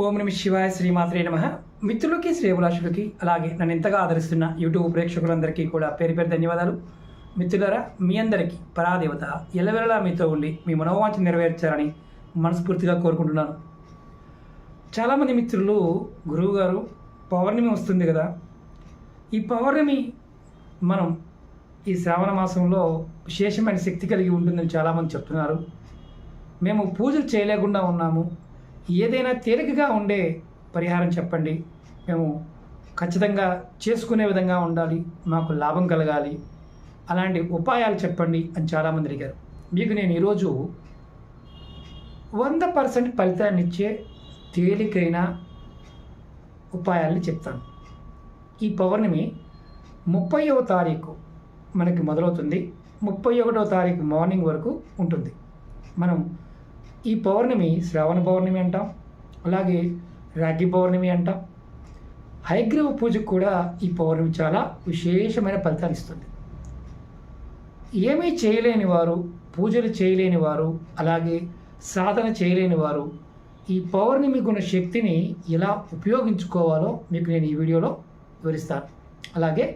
ఓం నమ శివాయ శ్రీమాత్రే నమ. మిత్రులకి శ్రేభిలాషులకి అలాగే నన్ను ఎంతగా ఆదరిస్తున్న యూట్యూబ్ ప్రేక్షకులందరికీ కూడా పేరు పేరు ధన్యవాదాలు. మిత్రులారా, మీ అందరికీ పరాదేవత ఎల్లవెల్లలా మీతో ఉండి మీ మనోవాంఛ నెరవేర్చాలని మనస్ఫూర్తిగా కోరుకుంటున్నాను. చాలామంది మిత్రులు, గురువుగారు పౌర్ణమి వస్తుంది కదా, ఈ పౌర్ణమి మనం ఈ శ్రావణ మాసంలో విశేషమైన శక్తి కలిగి ఉంటుందని చాలామంది చెప్తున్నారు. మేము పూజలు చేయలేకుండా ఉన్నాము, ఏదైనా తేలికగా ఉండే పరిహారం చెప్పండి, మేము ఖచ్చితంగా చేసుకునే విధంగా ఉండాలి, మాకు లాభం కలగాలి, అలాంటి ఉపాయాలు చెప్పండి అని చాలామంది అడిగారు. మీకు నేను ఈరోజు 100% ఫలితాన్ని ఇచ్చే తేలికైన ఉపాయాలని చెప్తాను. ఈ పౌర్ణమి 30వ తారీఖు మనకి మొదలవుతుంది, 31వ తారీఖు మార్నింగ్ వరకు ఉంటుంది. మనం ఈ పౌర్ణమి శ్రావణ పౌర్ణమి అంటాం, అలాగే రాఖీ పౌర్ణమి అంటాం. హయగ్రీవ పూజకు కూడా ఈ పౌర్ణమి చాలా విశేషమైన ఫలితాలు ఇస్తుంది. ఏమీ చేయలేని వారు, పూజలు చేయలేని వారు, అలాగే సాధన చేయలేని వారు ఈ పౌర్ణమి గుణ శక్తిని ఎలా ఉపయోగించుకోవాలో మీకు నేను ఈ వీడియోలో వివరిస్తాను. అలాగే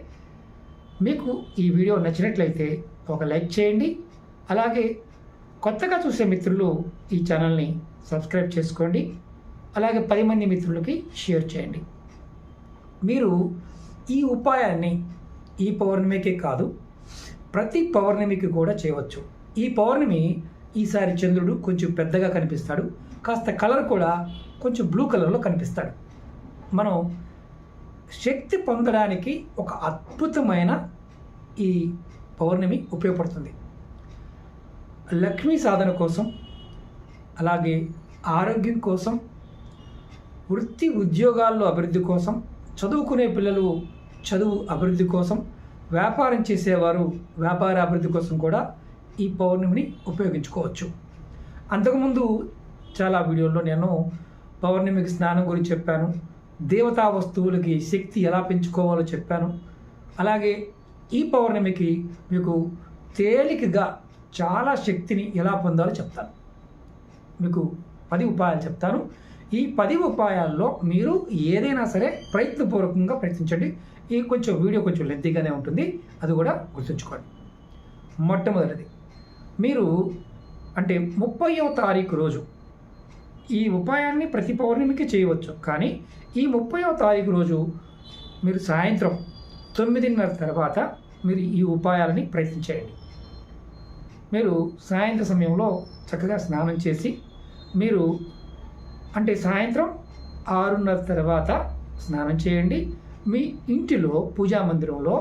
మీకు ఈ వీడియో నచ్చినట్లయితే ఒక లైక్ చేయండి. అలాగే కొత్తగా చూసే మిత్రులు ఈ ఛానల్ని సబ్స్క్రైబ్ చేసుకోండి. అలాగే 10 మంది మిత్రులకి షేర్ చేయండి. మీరు ఈ ఉపాయాన్ని ఈ పౌర్ణమికే కాదు, ప్రతి పౌర్ణమికి కూడా చేయవచ్చు. ఈ పౌర్ణమి ఈసారి చంద్రుడు కొంచెం పెద్దగా కనిపిస్తాడు, కాస్త కలర్ కూడా కొంచెం బ్లూ కలర్లో కనిపిస్తాడు. మనం శక్తి పొందడానికి ఒక అద్భుతమైన ఈ పౌర్ణమి ఉపయోగపడుతుంది. లక్ష్మీ సాధన కోసం, అలాగే ఆరోగ్యం కోసం, వృత్తి ఉద్యోగాల్లో అభివృద్ధి కోసం, చదువుకునే పిల్లలు చదువు అభివృద్ధి కోసం, వ్యాపారం చేసేవారు వ్యాపార అభివృద్ధి కోసం కూడా ఈ పౌర్ణమిని ఉపయోగించుకోవచ్చు. అంతకుముందు చాలా వీడియోల్లో నేను పౌర్ణమికి స్నానం గురించి చెప్పాను, దేవతా వస్తువులకి శక్తి ఎలా పెంచుకోవాలో చెప్పాను. అలాగే ఈ పౌర్ణమికి మీకు తేలికగా చాలా శక్తిని ఎలా పొందాలో చెప్తాను. మీకు 10 ఉపాయాలు చెప్తాను. ఈ 10 ఉపాయాల్లో మీరు ఏదైనా సరే ప్రయత్నపూర్వకంగా ప్రయత్నించండి. ఈ వీడియో కొంచెం లెంతీగానే ఉంటుంది, అది కూడా గుర్తుంచుకోండి. మొట్టమొదటిది, మీరు అంటే 30వ తారీఖు రోజు ఈ ఉపాయాన్ని ప్రతి పౌర్ణమికి చేయవచ్చు, కానీ ఈ 30వ తారీఖు రోజు మీరు సాయంత్రం 9:30 తర్వాత మీరు ఈ ఉపాయాలని ప్రయత్నించేయండి. మీరు సాయంత్రం సమయంలో చక్కగా స్నానం చేసి, మీరు అంటే సాయంత్రం 6:30 తర్వాత స్నానం చేయండి. మీ ఇంటిలో పూజా మందిరంలో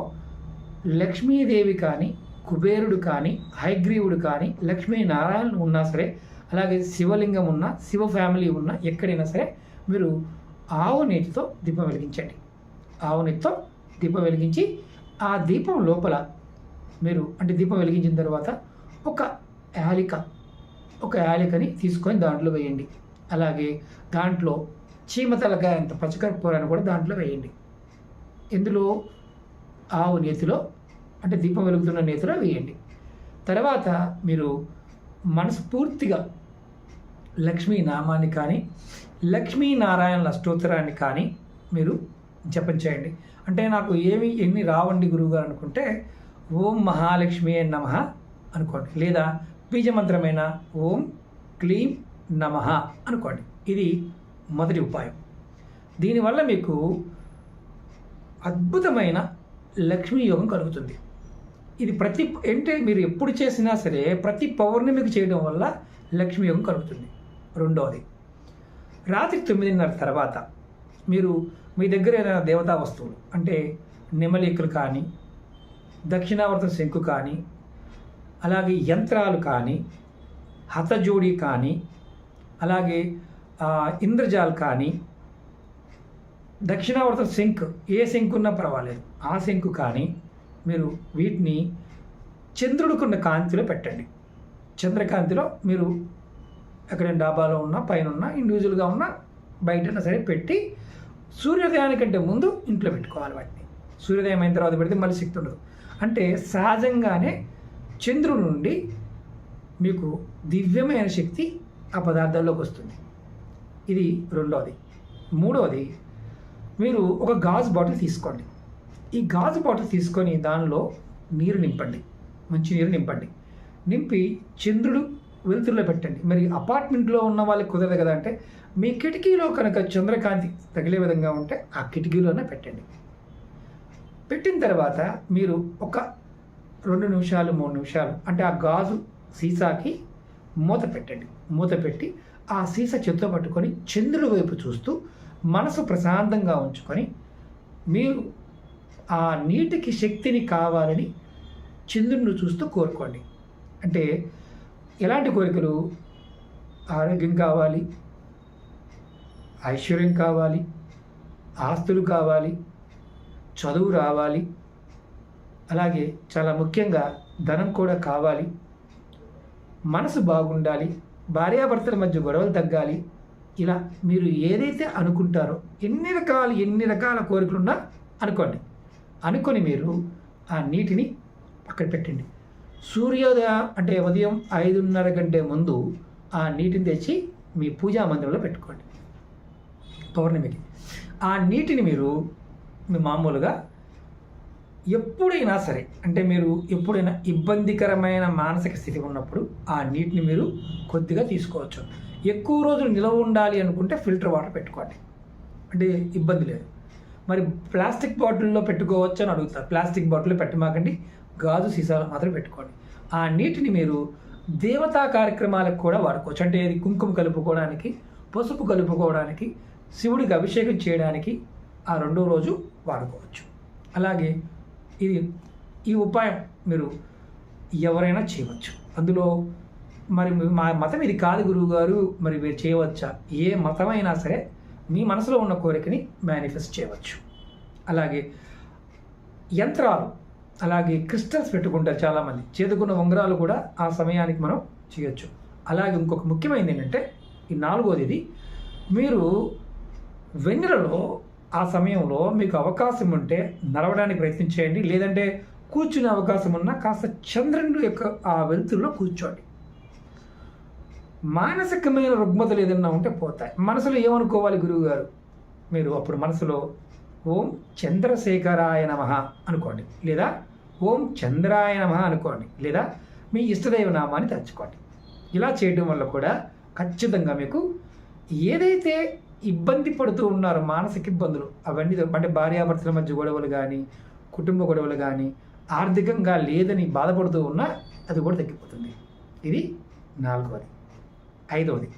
లక్ష్మీదేవి కానీ, కుబేరుడు కానీ, హయగ్రీవుడు కానీ, లక్ష్మీనారాయణులు ఉన్నా సరే, అలాగే శివలింగం ఉన్న, శివ ఫ్యామిలీ ఉన్న ఎక్కడైనా సరే మీరు ఆవు నేతితో దీపం వెలిగించండి. ఆవు నేతితో దీపం వెలిగించి ఆ దీపం లోపల మీరు అంటే దీపం వెలిగించిన తర్వాత ఒక యాలికని తీసుకొని దాంట్లో వేయండి. అలాగే దాంట్లో చీమతలకాయ అంత పచ్చకర్పూరాన్ని కూడా దాంట్లో వేయండి. ఇందులో ఆవు నేతిలో అంటే దీపం వెలుగుతున్న నేతిలో వేయండి. తర్వాత మీరు మనస్ఫూర్తిగా లక్ష్మీ నామాన్ని కానీ, లక్ష్మీనారాయణల స్తోత్రాన్ని కానీ మీరు జపం చేయండి. అంటే నాకు ఎన్ని రావండి గురువుగారు అనుకుంటే ఓం మహాలక్ష్మి నమః అనుకోండి, లేదా బీజమంత్రమైన ఓం క్లీం నమః అనుకోండి. ఇది మొదటి ఉపాయం. దీనివల్ల మీకు అద్భుతమైన లక్ష్మీ యోగం కలుగుతుంది. ఇది మీరు ఎప్పుడు చేసినా సరే ప్రతి పౌర్ణమికి చేయడం వల్ల లక్ష్మీ యోగం కలుగుతుంది. రెండవది, రాత్రి 9:30 తర్వాత మీరు మీ దగ్గర ఏదైనా దేవతా వస్తువులు అంటే నెమలికలు కానీ, దక్షిణావర్త శంకు కానీ, అలాగే యంత్రాలు కానీ, హతజోడి కానీ, అలాగే ఇంద్రజాల్ కానీ, దక్షిణావర్త శంకు ఏ శంకు ఉన్నా పర్వాలేదు, ఆ శంకు కానీ మీరు వీటిని చంద్రుడికున్న కాంతిలో పెట్టండి. చంద్రకాంతిలో మీరు ఎక్కడైనా డాబాలో ఉన్నా, పైన ఉన్నా, ఇండివిజువల్గా ఉన్నా, బయటైనా సరే పెట్టి సూర్యోదయానికంటే ముందు ఇంట్లో పెట్టుకోవాలి. వాటిని సూర్యోదయం అయిన తర్వాత పెడితే మళ్ళీ శక్తి ఉండదు. అంటే సహజంగానే చంద్రుడి నుండి మీకు దివ్యమైన శక్తి ఆ పదార్థాల్లోకి వస్తుంది. ఇది రెండవది. మూడవది, మీరు ఒక గాజు బాటిల్ తీసుకోండి. ఈ గాజు బాటిల్ తీసుకొని దానిలో నీరు నింపండి, మంచి నీరు నింపండి. నింపి చంద్రుడు వెలుతురులో పెట్టండి. మరి అపార్ట్మెంట్లో ఉన్న వాళ్ళకి కుదరదు కదా అంటే, మీ కిటికీలో కనుక చంద్రకాంతి తగిలే విధంగా ఉంటే ఆ కిటికీలోనే పెట్టండి. పెట్టిన తర్వాత మీరు ఒక 2 నిమిషాలు 3 నిమిషాలు అంటే ఆ గాజు సీసాకి మూత పెట్టండి. మూత పెట్టి ఆ సీసా చేత్తో పట్టుకొని చంద్రుడి వైపు చూస్తూ మనసు ప్రశాంతంగా ఉంచుకొని మీరు ఆ నీటికి శక్తిని కావాలని చంద్రుడిని చూస్తూ కోరుకోండి. అంటే ఎలాంటి కోరికలు? ఆరోగ్యం కావాలి, ఐశ్వర్యం కావాలి, ఆస్తులు కావాలి, చదువు రావాలి, అలాగే చాలా ముఖ్యంగా ధనం కూడా కావాలి, మనసు బాగుండాలి, భార్యాభర్తల మధ్య గొడవలు తగ్గాలి. ఇలా మీరు ఏదైతే అనుకుంటారో ఎన్ని రకాల కోరికలున్నా అనుకోండి. అనుకొని మీరు ఆ నీటిని అక్కడ పెట్టండి. సూర్యోదయం అంటే ఉదయం 5:30 గంటే ముందు ఆ నీటిని తెచ్చి మీ పూజా మందిరంలో పెట్టుకోండి. పౌర్ణమికి ఆ నీటిని మీరు మామూలుగా ఎప్పుడైనా సరే, అంటే మీరు ఎప్పుడైనా ఇబ్బందికరమైన మానసిక స్థితి ఉన్నప్పుడు ఆ నీటిని మీరు కొద్దిగా తీసుకోవచ్చు. ఎక్కువ రోజులు నిలవ ఉండాలి అనుకుంటే ఫిల్టర్ వాటర్ పెట్టుకోండి, అంటే ఇబ్బంది లేదు. మరి ప్లాస్టిక్ బాటిల్లో పెట్టుకోవచ్చు అని అడుగుతారు. ప్లాస్టిక్ బాటిల్లో పెట్టమాకండి, గాజు సీసాలు మాత్రం పెట్టుకోండి. ఆ నీటిని మీరు దేవతా కార్యక్రమాలకు కూడా వాడుకోవచ్చు. అంటే ఇది కుంకుమ కలుపుకోవడానికి, పసుపు కలుపుకోవడానికి, శివుడికి అభిషేకం చేయడానికి ఆ 2వ రోజు వాడుకోవచ్చు. అలాగే ఈ ఉపాయం మీరు ఎవరైనా చేయవచ్చు. అందులో మరి మా మతం ఇది కాదు గురువుగారు, మరి మీరు చేయవచ్చా? ఏ మతమైనా సరే మీ మనసులో ఉన్న కోరికని మేనిఫెస్ట్ చేయవచ్చు. అలాగే యంత్రాలు, అలాగే క్రిస్టల్స్ పెట్టుకుంటారు చాలామంది. చేతుకున్న ఉంగరాలు కూడా ఆ సమయానికి మనం చేయొచ్చు. అలాగే ఇంకొక ముఖ్యమైనది ఏంటంటే ఈ 4వది, మీరు వెన్నెలలో ఆ సమయంలో మీకు అవకాశం ఉంటే నడవడానికి ప్రయత్నం చేయండి. లేదంటే కూర్చునే అవకాశం ఉన్నా కాస్త చంద్రుని యొక్క ఆ వెలుతురులో కూర్చోండి. మానసికమైన రుగ్మతలు ఏదైనా ఉంటే పోతాయి. మనసులో ఏమనుకోవాలి గురువుగారు? మీరు అప్పుడు మనసులో ఓం చంద్రశేఖరాయ నమః అనుకోండి, లేదా ఓం చంద్రాయ నమః అనుకోండి, లేదా మీ ఇష్టదైవ నామాన్ని తలుచుకోండి. ఇలా చేయడం వల్ల కూడా ఖచ్చితంగా మీకు ఏదైతే ఇబ్బంది పడుతూ ఉన్నారో మానసిక ఇబ్బందులు అవన్నీ, అంటే భార్యాభర్తల మధ్య గొడవలు కానీ, కుటుంబ గొడవలు కానీ, ఆర్థికంగా లేదని బాధపడుతూ ఉన్నా అది కూడా తగ్గిపోతుంది. ఇది 4వది. 5వది,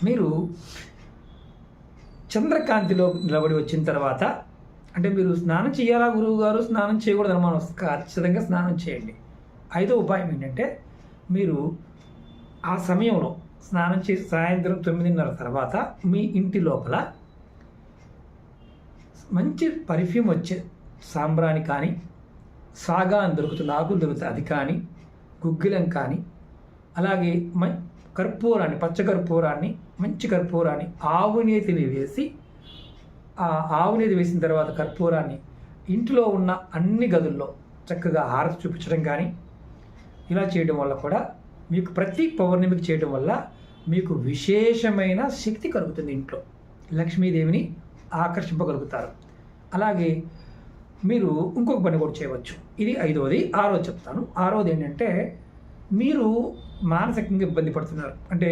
మీరు చంద్రకాంతిలో నిలబడి వచ్చిన తర్వాత, అంటే మీరు స్నానం చేయాలా గురువు గారు, స్నానం చేయకూడదు అనుమానం వస్తుంది, ఖచ్చితంగా స్నానం చేయండి. 5వ ఉపాయం ఏంటంటే, మీరు ఆ సమయంలో స్నానం చేసి సాయంత్రం 9:30 తర్వాత మీ ఇంటి లోపల మంచి పర్ఫ్యూమ్ వచ్చే సాంబ్రాణి కానీ, సాగా అని దొరుకుతుంది, ఆకులు దొరుకుతుంది, అది కానీ, గుగ్గిలం కానీ, అలాగే కర్పూరాన్ని, పచ్చకర్పూరాన్ని, మంచి కర్పూరాన్ని, ఆవునేతిని వేసి, ఆ ఆవునేతి వేసిన తర్వాత కర్పూరాన్ని ఇంటిలో ఉన్న అన్ని గదుల్లో చక్కగా హారతి చూపించడం కానీ, ఇలా చేయడం వల్ల కూడా మీకు ప్రతి పౌర్ణమికి చేయడం వల్ల మీకు విశేషమైన శక్తి కలుగుతుంది. ఇంట్లో లక్ష్మీదేవిని ఆకర్షింపగలుగుతారు. అలాగే మీరు ఇంకొక పని కూడా చేయవచ్చు. ఇది 5వది. 6వది చెప్తాను. 6వది ఏంటంటే, మీరు మానసికంగా ఇబ్బంది పడుతున్నారు. అంటే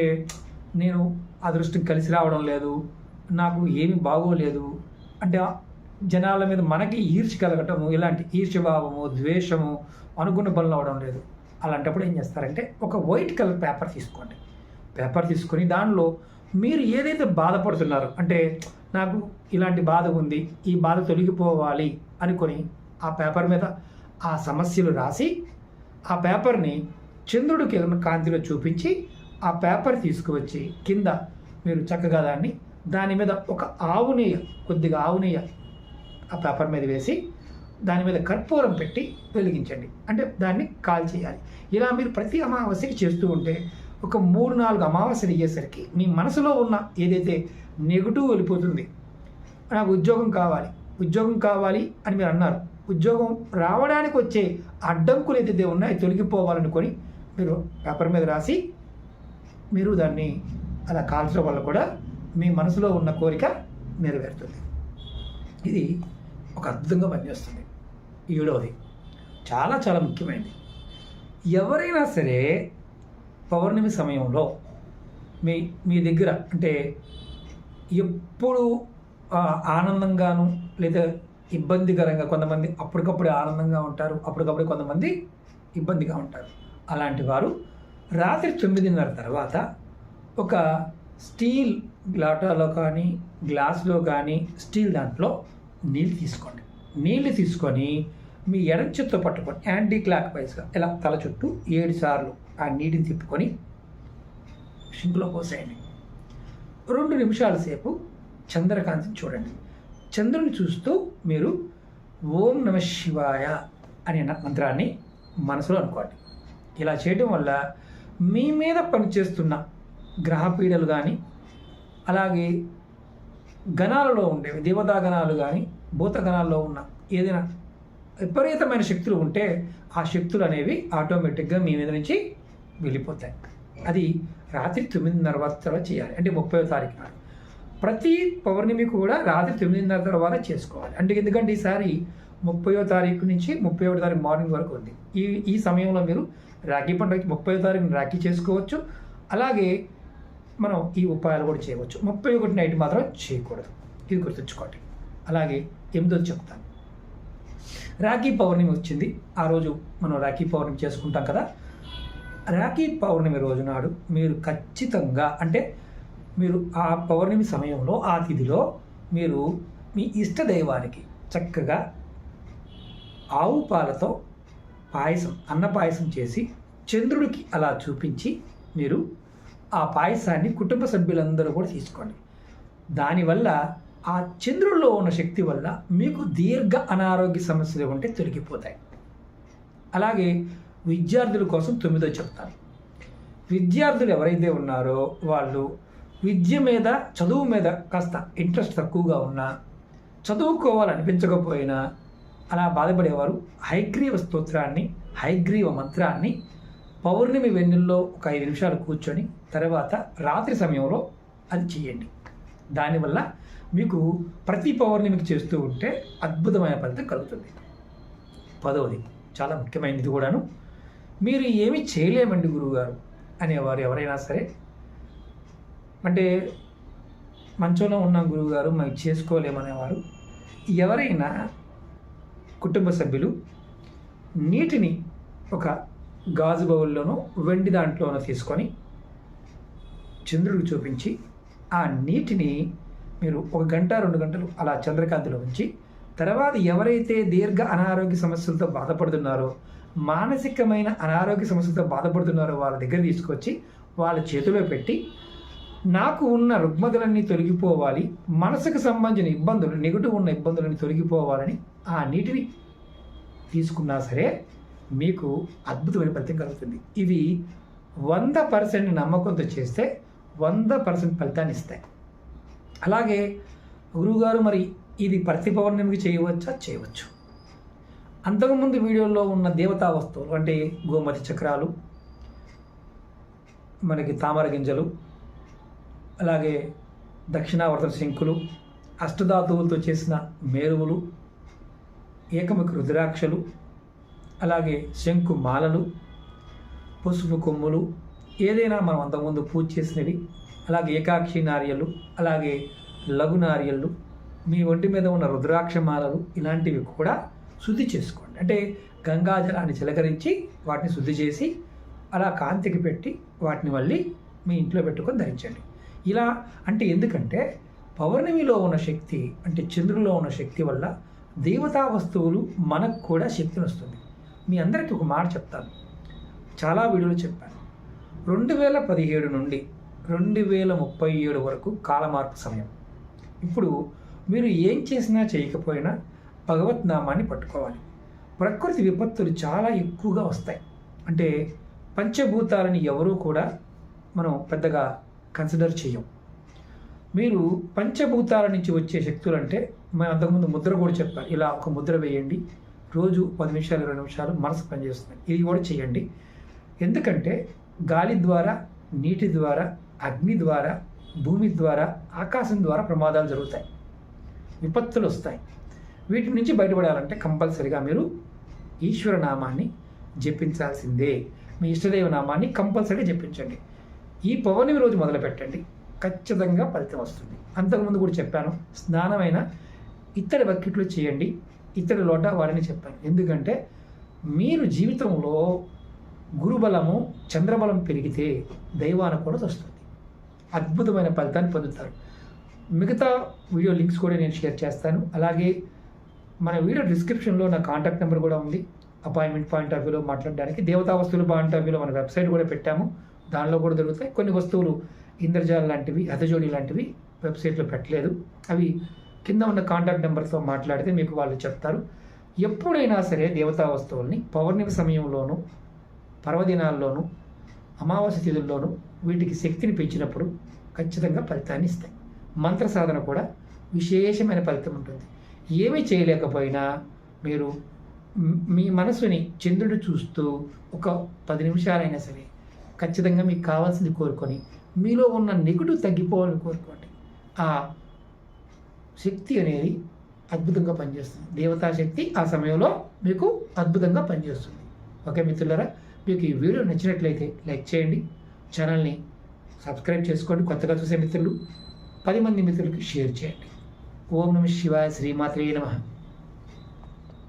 నేను అదృష్టం కలిసి రావడం లేదు, నాకు ఏమీ బాగోలేదు, అంటే జనాల మీద మనకి ఈర్ష్య కలగటము, ఇలాంటి ఈర్ష్యభావము, ద్వేషము, అనుకున్న పనులు అవడం లేదు. అలాంటప్పుడు ఏం చేస్తారంటే, ఒక వైట్ కలర్ పేపర్ తీసుకోండి. పేపర్ తీసుకొని దానిలో మీరు ఏదైతే బాధపడుతున్నారో, అంటే నాకు ఇలాంటి బాధ ఉంది, ఈ బాధ తొలగిపోవాలి అనుకొని ఆ పేపర్ మీద ఆ సమస్యలు రాసి, ఆ పేపర్ని చంద్రుడికి కాంతిలో చూపించి, ఆ పేపర్ తీసుకువచ్చి కింద మీరు చక్కగా దాని మీద ఒక కొద్దిగా ఆవు నెయ్యి ఆ పేపర్ మీద వేసి, దాని మీద కర్పూరం పెట్టి వెలిగించండి. అంటే దాన్ని కాల్చేయాలి. ఇలా మీరు ప్రతి అమావాస్యకి చేస్తూ ఉంటే ఒక 3-4 అమావాస్యలు అయ్యేసరికి మీ మనసులో ఉన్న ఏదైతే నెగిటివ్ వెళ్ళిపోతుంది. నాకు ఉద్యోగం కావాలి అని మీరు అన్నారు. ఉద్యోగం రావడానికి వచ్చే అడ్డంకులు ఏదైతే ఉన్నాయో తొలగిపోవాలనుకొని మీరు పేపర్ మీద రాసి మీరు దాన్ని అలా కాల్చడం వల్ల కూడా మీ మనసులో ఉన్న కోరిక నెరవేరుతుంది. ఇది ఒక అద్భుతంగా పనిచేస్తుంది. 7వది చాలా చాలా ముఖ్యమైనది. ఎవరైనా సరే పౌర్ణమి సమయంలో మీ మీ దగ్గర అంటే ఎప్పుడు ఆనందంగాను లేదా ఇబ్బందికరంగా, కొంతమంది అప్పటికప్పుడు ఆనందంగా ఉంటారు, అప్పటికప్పుడు కొంతమంది ఇబ్బందిగా ఉంటారు. అలాంటి వారు రాత్రి 9:30 తర్వాత ఒక స్టీల్ గ్లాటాలో కానీ గ్లాసులో కానీ స్టీల్ దాంట్లో నీళ్ళు తీసుకోండి. నీళ్ళు తీసుకొని మీ ఎడం చేత్తో పట్టుకొని యాంటీ క్లాక్ వైజ్గా ఇలా తల చుట్టూ 7 సార్లు ఆ నీటిని తిప్పుకొని సింక్లో పోసేయండి. 2 నిమిషాల సేపు చంద్రకాంతిని చూడండి. చంద్రుని చూస్తూ మీరు ఓం నమ శివాయ అనే మంత్రాన్ని మనసులో అనుకోండి. ఇలా చేయడం వల్ల మీ మీద పనిచేస్తున్న గ్రహపీడలు కానీ, అలాగే గణాలలో ఉండేవి దేవతా గణాలు కానీ, భూత గణాల్లో ఉన్న ఏదైనా విపరీతమైన శక్తులు ఉంటే ఆ శక్తులు అనేవి ఆటోమేటిక్గా మీ మీద నుంచి వెళ్ళిపోతాయి. అది రాత్రి 9:30 తర్వాత చేయాలి. అంటే 30వ తారీఖు నాడు. ప్రతి పౌర్ణమి కూడా రాత్రి 9:30 తర్వాత చేసుకోవాలి. అంటే ఎందుకంటే ఈసారి 30వ తారీఖు నుంచి 31వ తారీఖు మార్నింగ్ వరకు ఉంది. ఈ సమయంలో మీరు రాఖీ పండుగకి 30వ తారీఖున రాఖీ చేసుకోవచ్చు. అలాగే మనం ఈ ఉపాయాలు కూడా చేయవచ్చు. 31 నైట్ మాత్రం చేయకూడదు. ఇది గుర్తుంచుకోండి. అలాగే 8వది చెప్తాను. రాఖీ పౌర్ణమి వచ్చింది. ఆ రోజు మనం రాఖీ పౌర్ణమి చేసుకుంటాం కదా. రాఖీ పౌర్ణమి రోజు నాడు మీరు ఖచ్చితంగా అంటే మీరు ఆ పౌర్ణమి సమయంలో ఆ తిథిలో మీరు మీ ఇష్ట దైవానికి చక్కగా ఆవు పాలతో పాయసం, అన్న పాయసం చేసి చంద్రుడికి అలా చూపించి మీరు ఆ పాయసాన్ని కుటుంబ సభ్యులందరూ కూడా తీసుకోండి. దానివల్ల ఆ చంద్రుల్లో ఉన్న శక్తి వల్ల మీకు దీర్ఘ అనారోగ్య సమస్యలు ఉంటే తొలగిపోతాయి. అలాగే విద్యార్థుల కోసం 9వది చెప్తాను. విద్యార్థులు ఎవరైతే ఉన్నారో వాళ్ళు విద్య మీద, చదువు మీద కాస్త ఇంట్రెస్ట్ తక్కువగా ఉన్నా, చదువుకోవాలనిపించకపోయినా అలా బాధపడేవారు హయగ్రీవ స్తోత్రాన్ని, హయగ్రీవ మంత్రాన్ని పౌర్ణమి వెన్నెల్లో ఒక 5 నిమిషాలు కూర్చొని తర్వాత రాత్రి సమయంలో అది చేయండి. దానివల్ల మీకు ప్రతి పౌర్ణమికి చేస్తూ ఉంటే అద్భుతమైన ఫలితం కలుగుతుంది. 10వది చాలా ముఖ్యమైనది కూడాను. మీరు ఏమీ చేయలేమండి గురువుగారు అనేవారు ఎవరైనా సరే, అంటే మంచంలో ఉన్నాం గురువుగారు మేము చేసుకోలేమనేవారు ఎవరైనా కుటుంబ సభ్యులు నీటిని ఒక గాజు బౌల్లోనో వెండి దాంట్లోనో తీసుకొని చంద్రుడికి చూపించి ఆ నీటిని మీరు 1 గంట 2 గంటలు అలా చంద్రకాంతిలో ఉంచి తర్వాత ఎవరైతే దీర్ఘ అనారోగ్య సమస్యలతో బాధపడుతున్నారో, మానసికమైన అనారోగ్య సమస్యలతో బాధపడుతున్నారో వాళ్ళ దగ్గర తీసుకొచ్చి వాళ్ళ చేతిలో పెట్టి నాకు ఉన్న రుగ్మతలన్నీ తొలగిపోవాలి, మనసుకు సంబంధించిన ఇబ్బందులు, నెగిటివ్ ఉన్న ఇబ్బందులన్నీ తొలగిపోవాలని ఆ నీటిని తీసుకున్నా సరే మీకు అద్భుతమైన ఫలితం కలుగుతుంది. ఇవి 100% నమ్మకంతో చేస్తే 100% ఫలితాన్ని ఇస్తాయి. అలాగే గురువుగారు మరి ఇది ప్రతి పౌర్ణమికి చేయవచ్చా? చేయవచ్చు. అంతకుముందు వీడియోలో ఉన్న దేవతా వస్తువులు అంటే గోమతి చక్రాలు, మనకి తామర గింజలు, అలాగే దక్షిణావర్త శంకులు, అష్టధాతువులతో చేసిన మేరువులు, ఏకముఖ రుద్రాక్షలు, అలాగే శంకు మాలలు, పసుపు కొమ్ములు, ఏదైనా మనం అంతకుముందు పూజ చేసినవి, అలాగే ఏకాక్షి నారియలు, అలాగే లఘు నారియలు, మీ ఒంటి మీద ఉన్న రుద్రాక్ష మాలలు, ఇలాంటివి కూడా శుద్ధి చేసుకోండి. అంటే గంగాజలాన్ని చిలకరించి వాటిని శుద్ధి చేసి అలా కాంతికి పెట్టి వాటిని మళ్ళీ మీ ఇంట్లో పెట్టుకొని ధరించండి. ఇలా అంటే ఎందుకంటే పౌర్ణమిలో ఉన్న శక్తి అంటే చంద్రుల్లో ఉన్న శక్తి వల్ల దేవతా వస్తువులు మనకు కూడా శక్తిని వస్తుంది. మీ అందరికీ ఒక మాట చెప్తాను, చాలా వీడియోలు చెప్పాను. 2017 నుండి 2037 వరకు కాలమార్పు సమయం. ఇప్పుడు మీరు ఏం చేసినా చేయకపోయినా భగవత్ నామాన్ని పట్టుకోవాలి. ప్రకృతి విపత్తులు చాలా ఎక్కువగా వస్తాయి. అంటే పంచభూతాలని ఎవరూ కూడా మనం పెద్దగా కన్సిడర్ చేయం. మీరు పంచభూతాల నుంచి వచ్చే శక్తులు అంటే మేము అంతకుముందు ముద్ర కూడా చెప్పాను. ఇలా ఒక ముద్ర వేయండి, రోజు 10 నిమిషాలు 20 నిమిషాలు మనసు పనిచేస్తుంది. ఇది కూడా చేయండి. ఎందుకంటే గాలి ద్వారా, నీటి ద్వారా, అగ్ని ద్వారా, భూమి ద్వారా, ఆకాశం ద్వారా ప్రమాదాలు జరుగుతాయి. విపత్తులు వస్తాయి. వీటి నుంచి బయటపడాలంటే కంపల్సరిగా మీరు ఈశ్వర నామాన్ని జపించాల్సిందే. మీ ఇష్టదైవ నామాన్ని కంపల్సరీగా జపించండి. ఈ పౌర్ణమి రోజు మొదలు పెట్టండి, ఖచ్చితంగా ఫలితం వస్తుంది. అంతకుముందు కూడా చెప్పాను, స్నానమైన ఇత్తడి బకెట్లు చేయండి, ఇత్తడి లోట వాడని చెప్పాను. ఎందుకంటే మీరు జీవితంలో గురుబలము చంద్రబలం పెరిగితే దైవానుకూలత వస్తుంది, అద్భుతమైన ఫలితాన్ని పొందుతారు. మిగతా వీడియో లింక్స్ కూడా నేను షేర్ చేస్తాను. అలాగే మన వీడియో డిస్క్రిప్షన్లో నా కాంటాక్ట్ నెంబర్ కూడా ఉంది. అపాయింట్మెంట్ పాయింట్ ఆఫ్ వ్యూలో మాట్లాడడానికి దేవతా వస్తువులు పాయింట్ ఆఫ్ వ్యూలో మన వెబ్సైట్ కూడా పెట్టాము, దానిలో కూడా దొరుకుతాయి. కొన్ని వస్తువులు ఇంద్రజాల లాంటివి, హతజోడి లాంటివి వెబ్సైట్లో పెట్టలేదు. అవి కింద ఉన్న కాంటాక్ట్ నెంబర్తో మాట్లాడితే మీకు వాళ్ళు చెప్తారు. ఎప్పుడైనా సరే దేవతా వస్తువుల్ని పౌర్ణమి సమయంలోనూ, పర్వదినాల్లోనూ, అమావాస్య తిథుల్లోనూ వీటికి శక్తిని పెంచినప్పుడు ఖచ్చితంగా ఫలితాన్ని ఇస్తాయి. మంత్ర సాధన కూడా విశేషమైన ఫలితం ఉంటుంది. ఏమీ చేయలేకపోయినా మీరు మీ మనసుని చంద్రుడు చూస్తూ ఒక 10 నిమిషాలైనా సరే ఖచ్చితంగా మీకు కావాల్సింది కోరుకొని మీలో ఉన్న నెగటివ్ తగ్గిపోవాలని కోరుకోండి. ఆ శక్తి అనేది అద్భుతంగా పనిచేస్తుంది. దేవతా శక్తి ఆ సమయంలో మీకు అద్భుతంగా పనిచేస్తుంది. ఓకే మిత్రులారా, మీకు ఈ వీడియో నచ్చినట్లయితే లైక్ చేయండి, ఛానల్ని సబ్స్క్రైబ్ చేసుకోండి. కొత్తగా చూసే మిత్రులు 10 మంది మిత్రులకి షేర్ చేయండి. ఓం నమః శివాయ, శ్రీమాత్రే నమః.